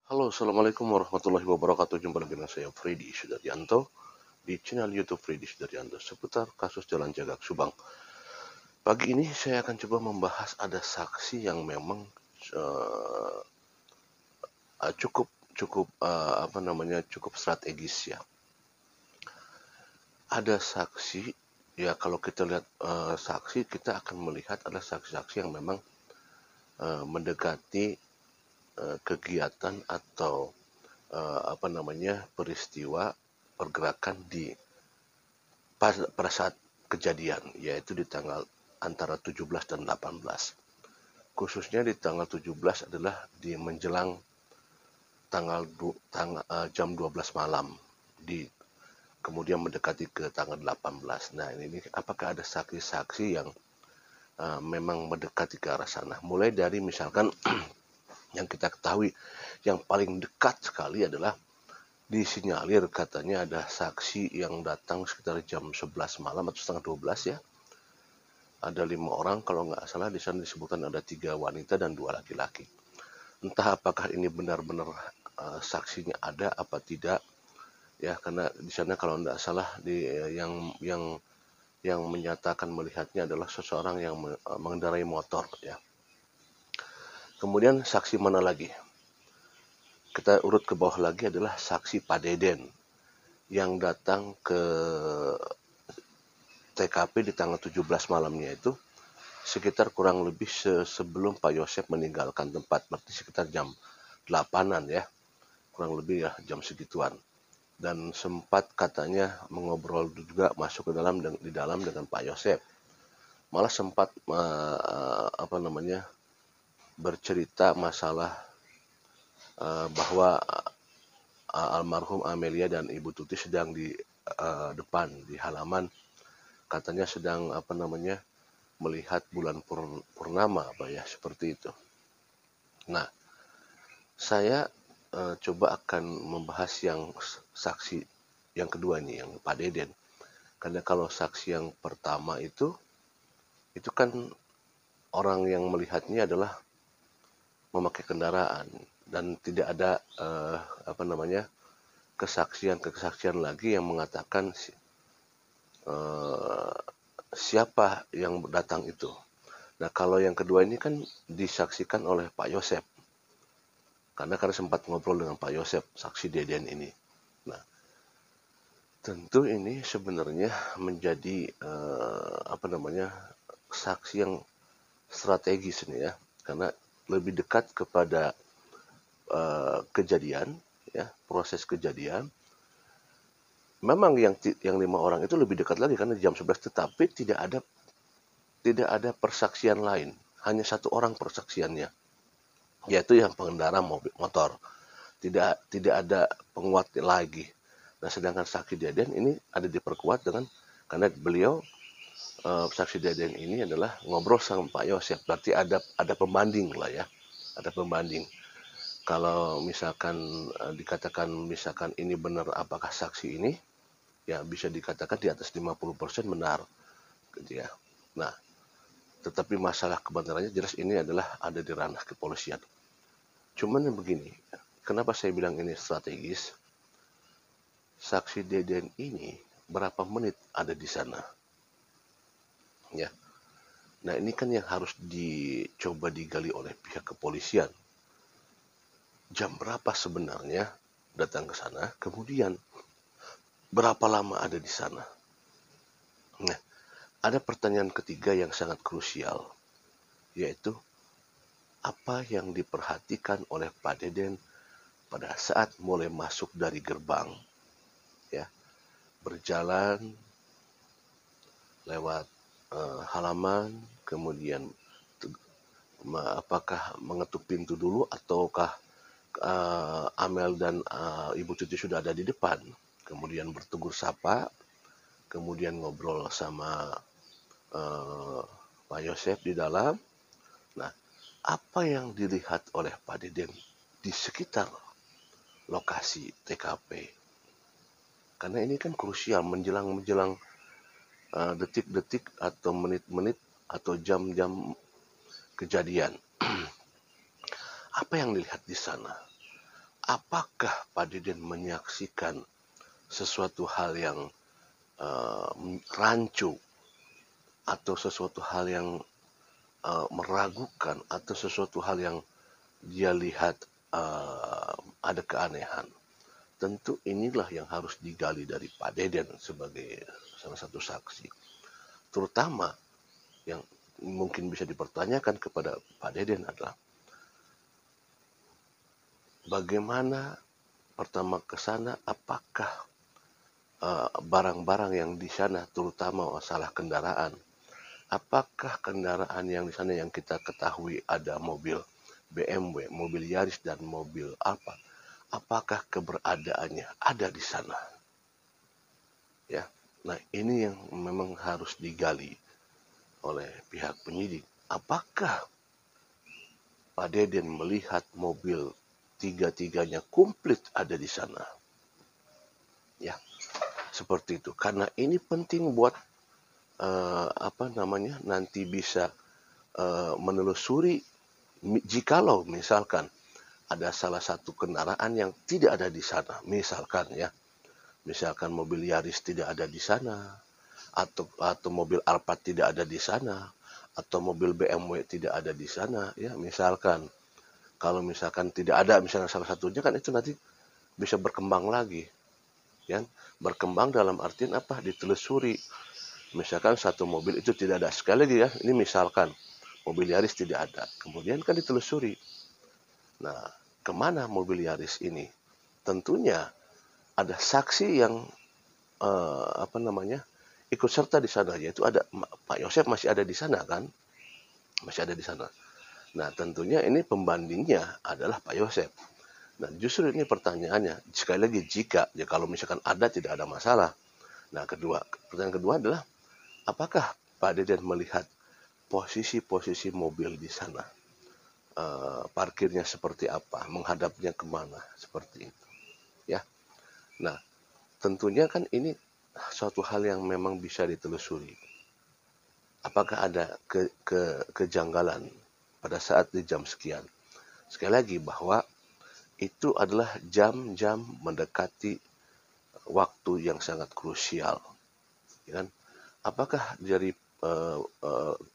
Halo, Assalamualaikum warahmatullahi wabarakatuh. Jumpa lagi dengan saya Freddy Sudaryanto di channel YouTube Freddy Sudaryanto seputar kasus Jalan Cagak Subang. Pagi ini saya akan coba membahas ada saksi yang memang uh, cukup cukup cukup strategis ya. Ada saksi ya, kalau kita lihat saksi, kita akan melihat ada saksi-saksi yang memang mendekati kegiatan atau peristiwa pergerakan pada saat kejadian, yaitu di tanggal antara 17 dan 18. Khususnya di tanggal 17 adalah di menjelang jam 12 malam, kemudian mendekati ke tanggal 18. Nah, ini apakah ada saksi-saksi yang memang mendekati ke arah sana? Mulai dari misalkan yang kita ketahui yang paling dekat sekali adalah disinyalir katanya ada saksi yang datang sekitar jam 11 malam atau setengah 12 ya. Ada 5 orang, kalau nggak salah di sana disebutkan ada 3 wanita dan 2 laki-laki. Entah apakah ini benar-benar saksinya ada apa tidak ya, karena di sana kalau nggak salah yang menyatakan melihatnya adalah seseorang yang mengendarai motor ya. Kemudian saksi mana lagi? Kita urut ke bawah lagi adalah saksi Pak Deden yang datang ke TKP di tanggal 17 malamnya itu sekitar kurang lebih sebelum Pak Yosep meninggalkan tempat, berarti sekitar jam 8-an ya, kurang lebih ya jam segituan. Dan sempat katanya mengobrol juga, masuk ke dalam dengan Pak Yosep. Malah sempat bercerita masalah bahwa almarhum Amelia dan Ibu Tuti sedang di depan di halaman, katanya sedang melihat bulan purnama apa ya, seperti itu. Nah, saya coba akan membahas yang saksi yang kedua ini, yang Pak Deden. Karena kalau saksi yang pertama itu kan orang yang melihatnya adalah memakai kendaraan dan tidak ada kesaksian lagi yang mengatakan siapa yang datang itu. Nah, kalau yang kedua ini kan disaksikan oleh Pak Yosep. Karena sempat ngobrol dengan Pak Yosep, saksi Deden ini. Nah, tentu ini sebenarnya menjadi saksi yang strategis ini ya, karena lebih dekat kepada kejadian ya, proses kejadian. Memang yang 5 orang itu lebih dekat lagi karena jam 11, tetapi tidak ada persaksian lain, hanya satu orang persaksiannya, yaitu yang pengendara motor. Tidak ada penguat lagi. Nah, sedangkan saksi Deden ini ada diperkuat dengan, karena beliau saksi Deden ini adalah ngobrol sama Pak Yosep, berarti ada pembanding lah ya, ada pembanding. Kalau misalkan dikatakan misalkan ini benar, apakah saksi ini ya bisa dikatakan di atas 50% benar gitu ya. Nah, tetapi masalah kebenarannya jelas ini adalah ada di ranah kepolisian. Cuman yang begini, kenapa saya bilang ini strategis? Saksi Deden ini berapa menit ada di sana? Ya. Nah, ini kan yang harus dicoba digali oleh pihak kepolisian. Jam berapa sebenarnya datang ke sana? Kemudian berapa lama ada di sana? Nah, ada pertanyaan ketiga yang sangat krusial, yaitu apa yang diperhatikan oleh Pak Deden pada saat mulai masuk dari gerbang, ya, berjalan lewat halaman, kemudian apakah mengetuk pintu dulu ataukah Amel dan Ibu Tuti sudah ada di depan, kemudian bertegur sapa, kemudian ngobrol sama Pak Yosep di dalam. Nah, apa yang dilihat oleh Pak Deden di sekitar lokasi TKP? Karena ini kan krusial menjelang detik-detik atau menit-menit atau jam-jam kejadian. Apa yang dilihat di sana? apakah Pak Deden menyaksikan sesuatu hal yang rancu atau sesuatu hal yang meragukan atau sesuatu hal yang dia lihat ada keanehan. Tentu inilah yang harus digali dari Pak Deden sebagai salah satu saksi. Terutama yang mungkin bisa dipertanyakan kepada Pak Deden adalah bagaimana pertama ke sana, apakah barang-barang yang di sana, terutama masalah kendaraan, apakah kendaraan yang di sana yang kita ketahui ada mobil BMW, mobil Yaris dan mobil apa, apakah keberadaannya ada di sana? Ya, nah ini yang memang harus digali oleh pihak penyidik. Apakah Pak Deden melihat mobil tiga-tiganya komplit ada di sana? Ya, seperti itu. Karena ini penting buat nanti bisa menelusuri jikalau misalkan ada salah satu kendaraan yang tidak ada di sana, misalkan mobil Yaris tidak ada di sana, atau mobil Alphard tidak ada di sana, atau mobil BMW tidak ada di sana, ya misalkan. Kalau misalkan tidak ada, misalnya salah satunya kan itu nanti bisa berkembang lagi, ya. Berkembang dalam artian apa? Ditelusuri. Misalkan satu mobil itu tidak ada, sekali lagi ya, ini misalkan mobil Yaris tidak ada, kemudian kan ditelusuri. Nah, kemana mobil Yaris ini? Tentunya ada saksi yang ikut serta di sana, yaitu ada Pak Yosef masih ada di sana kan, masih ada di sana. Nah, tentunya ini pembandingnya adalah Pak Yosef. Nah, justru ini pertanyaannya, sekali lagi jika ya kalau misalkan ada tidak ada masalah. Nah, pertanyaan kedua adalah apakah Pak Deden melihat posisi-posisi mobil di sana? Parkirnya seperti apa? Menghadapnya kemana? Seperti itu. Ya. Nah, tentunya kan ini suatu hal yang memang bisa ditelusuri. Apakah ada kejanggalan pada saat di jam sekian? Sekali lagi bahwa itu adalah jam-jam mendekati waktu yang sangat krusial. Ya kan? Apakah dari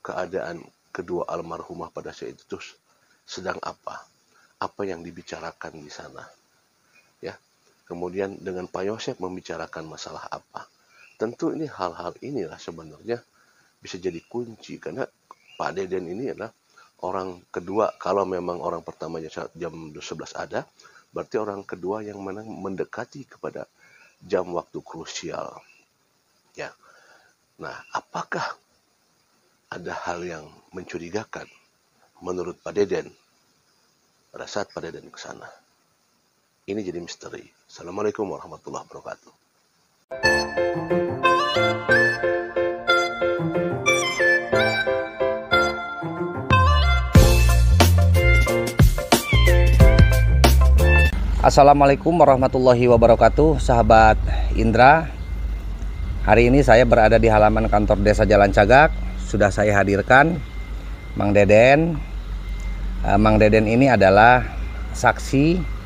keadaan kedua almarhumah pada saat itu sedang apa? Apa yang dibicarakan di sana? Ya. Kemudian dengan Pak Yosef membicarakan masalah apa? Tentu ini hal-hal inilah sebenarnya bisa jadi kunci, karena Pak Deden ini adalah orang kedua. Kalau memang orang pertamanya jam 11 ada, berarti orang kedua yang mendekati kepada jam waktu krusial. Ya. Nah, apakah ada hal yang mencurigakan menurut Pak Deden pada saat Pak Deden ke sana? Ini jadi misteri. Assalamualaikum warahmatullahi wabarakatuh. Assalamualaikum warahmatullahi wabarakatuh, sahabat Indra. Hari ini saya berada di halaman kantor Desa Jalan Cagak. Sudah saya hadirkan Mang Deden. Mang Deden ini adalah saksi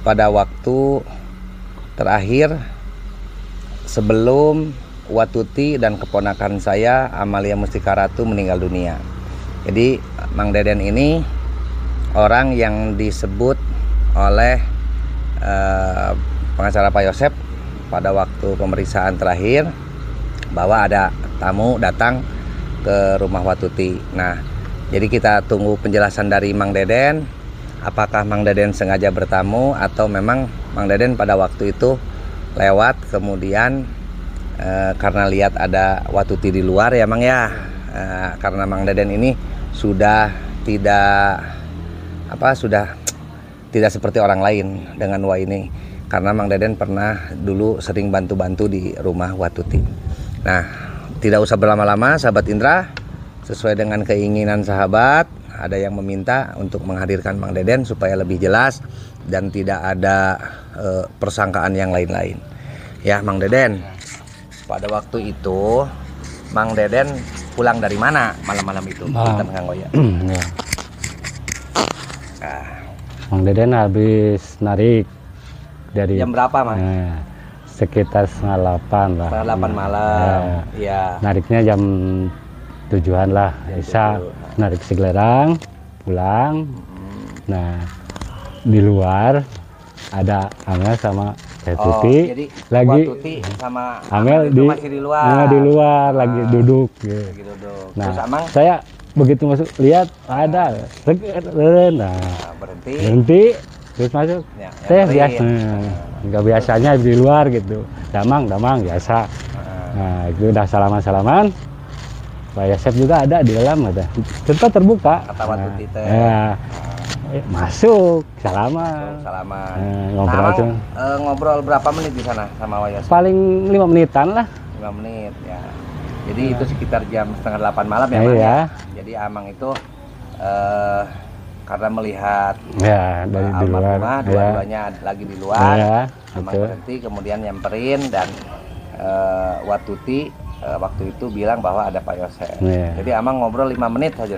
pada waktu terakhir sebelum Watuti dan keponakan saya Amalia Mustika Ratu meninggal dunia. Jadi Mang Deden ini orang yang disebut oleh pengacara Pak Yosef pada waktu pemeriksaan terakhir bahwa ada tamu datang ke rumah Watuti. Nah, jadi kita tunggu penjelasan dari Mang Deden, apakah Mang Deden sengaja bertamu atau memang Mang Deden pada waktu itu lewat, kemudian karena lihat ada Watuti di luar ya Mang ya, karena Mang Deden ini sudah tidak seperti orang lain dengan Wah ini, karena Mang Deden pernah dulu sering bantu-bantu di rumah Watuti. Nah, tidak usah berlama-lama sahabat Indra, sesuai dengan keinginan sahabat, ada yang meminta untuk menghadirkan Mang Deden supaya lebih jelas dan tidak ada persangkaan yang lain-lain. Ya, Mang Deden, pada waktu itu Mang Deden pulang dari mana malam-malam itu? Punten Kang Oya. Mang Deden habis narik dari Jam berapa, Mang? Sekitar setengah 8 lah. Setengah 8 malam. Iya. Nariknya jam 7-an lah. Bisa narik Siglerang, pulang. Nah, di luar ada Amel sama Teh Tuti. Jadi lagi Tuti sama Amel masih di luar. Lagi duduk. Lagi duduk. Nah, terus Amang saya begitu masuk lihat ada. Nah, berhenti. Terus masuk, teh biasa, nggak biasanya di luar gitu, damang biasa. Nah itu udah salaman, Pak Yosep juga ada di dalam, kata. Cerita terbuka. Kata Watuti teh. Masuk, salaman. Ngobrol. Ngobrol berapa menit di sana sama Pak Yosep? Paling 5 menitan lah. 5 menit ya. Jadi itu sekitar jam setengah 8 malam ya, Mang ya. Jadi Amang itu karena melihat dari di luar, dua-duanya lagi di luar, Amang berhenti kemudian nyamperin dan Watuti waktu itu bilang bahwa ada Pak Yosep. Jadi Amang ngobrol 5 menit saja.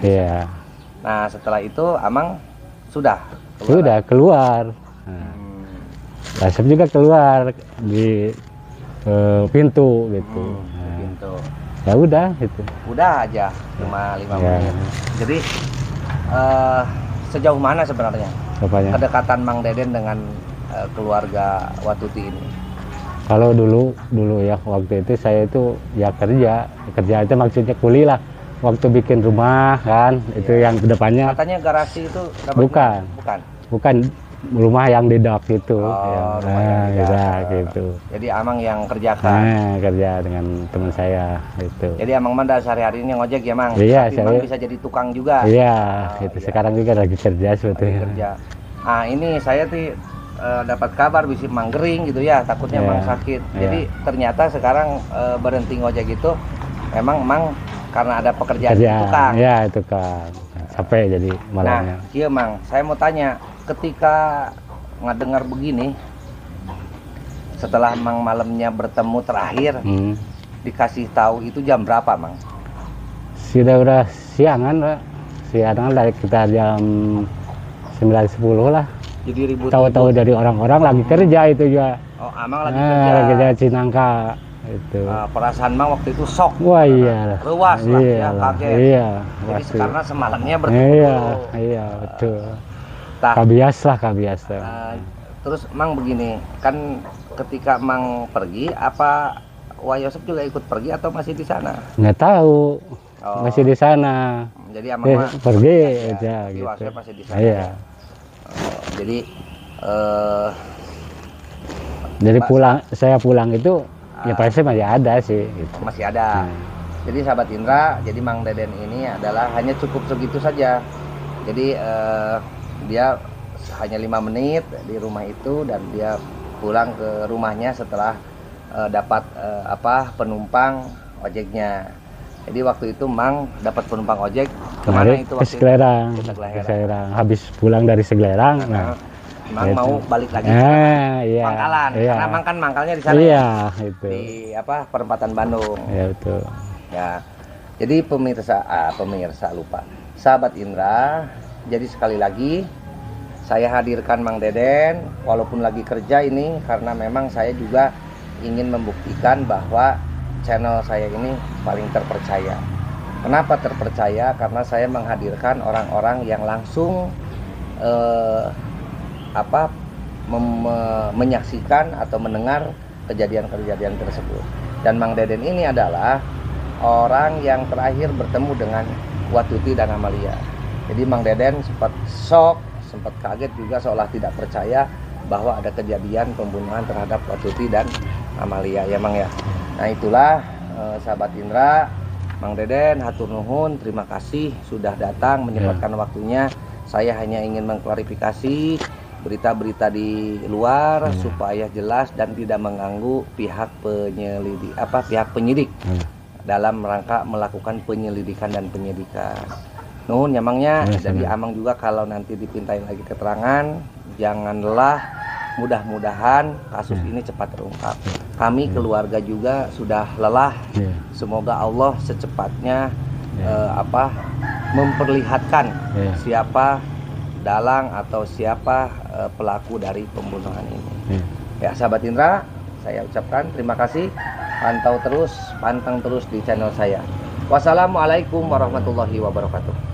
Nah setelah itu Amang sudah keluar. Yosep juga keluar di pintu gitu. Pintu. Ya udah gitu. Udah aja cuma 5 menit. Jadi sejauh mana sebenarnya kedekatan Mang Deden dengan keluarga Watuti ini? Kalau dulu ya waktu itu saya itu ya kerja itu maksudnya kuli lah. Waktu bikin rumah kan itu yang kedepannya. Katanya garasi itu bukan rumah yang di dak itu. Gitu. Jadi Amang yang kerjakan. Kerja dengan teman saya itu. Jadi Amang Manda sehari-hari ini ngojek ya, Mang? Iya, tapi Mang bisa jadi tukang juga. Iya, sekarang juga lagi kerja sebetulnya. Ah, ini saya dapat kabar bisa Mang Gering gitu ya, takutnya Mang sakit. Jadi ternyata sekarang berhenti ngojek itu memang Mang karena ada pekerjaan tukang. Iya, tukang. Capek jadi malamnya. Nah, iya Mang, saya mau tanya, ketika ngedengar begini, setelah Mang malamnya bertemu terakhir, dikasih tahu itu jam berapa, Mang? Udah siangan, Pak. Siangan dari kita jam 9-10 lah. Jadi ribut. Tahu-tahu dari orang-orang lagi kerja itu juga. Oh, Amang lagi kerja. Lagi kerja Cinangka itu. Perasaan Mang waktu itu shock. Wah iya. Luas lah, ya, kaget. Iya. Jadi karena semalamnya bertemu. Iya, betul. Kabias. Terus Mang begini, kan ketika Mang pergi, apa Wah Yosep juga ikut pergi atau masih di sana? Nggak tahu, masih di sana. Jadi Amang pergi aja gitu. Wah Yosep masih di sana. Iya. Jadi saya pulang itu ya pasti masih ada sih. Gitu. Masih ada. Jadi sahabat Indra, jadi Mang Deden ini adalah hanya cukup segitu saja. Jadi dia hanya 5 menit di rumah itu dan dia pulang ke rumahnya setelah dapat penumpang ojeknya. Jadi waktu itu Mang dapat penumpang ojek kemana itu waktu ke Siglerang. Habis pulang dari Siglerang, Mang mau balik lagi ke Pangkalan, karena Mang kan mangkalnya di sana. Iya, itu. Di perempatan Bandung. Iya betul. Ya, jadi pemirsa lupa. Sahabat Indra, jadi sekali lagi saya hadirkan Mang Deden walaupun lagi kerja ini karena memang saya juga ingin membuktikan bahwa channel saya ini paling terpercaya. Kenapa terpercaya? Karena saya menghadirkan orang-orang yang langsung menyaksikan atau mendengar kejadian-kejadian tersebut. Dan Mang Deden ini adalah orang yang terakhir bertemu dengan Watuti dan Amalia. Jadi Mang Deden sempat shock, sempat kaget juga seolah tidak percaya bahwa ada kejadian pembunuhan terhadap Watuti dan Amalia ya Mang ya. Nah itulah sahabat Indra, Mang Deden hatur nuhun, terima kasih sudah datang menyempatkan waktunya. Saya hanya ingin mengklarifikasi berita-berita di luar supaya jelas dan tidak mengganggu pihak penyidik dalam rangka melakukan penyelidikan dan penyidikan. Nuhun nyamangnya, jadi Amang juga kalau nanti dipintain lagi keterangan, janganlah, mudah-mudahan kasus ini cepat terungkap. Kami keluarga juga sudah lelah. Semoga Allah secepatnya memperlihatkan siapa dalang atau siapa pelaku dari pembunuhan ini. Ya sahabat Indra, saya ucapkan terima kasih. Pantang terus di channel saya. Wassalamualaikum warahmatullahi wabarakatuh.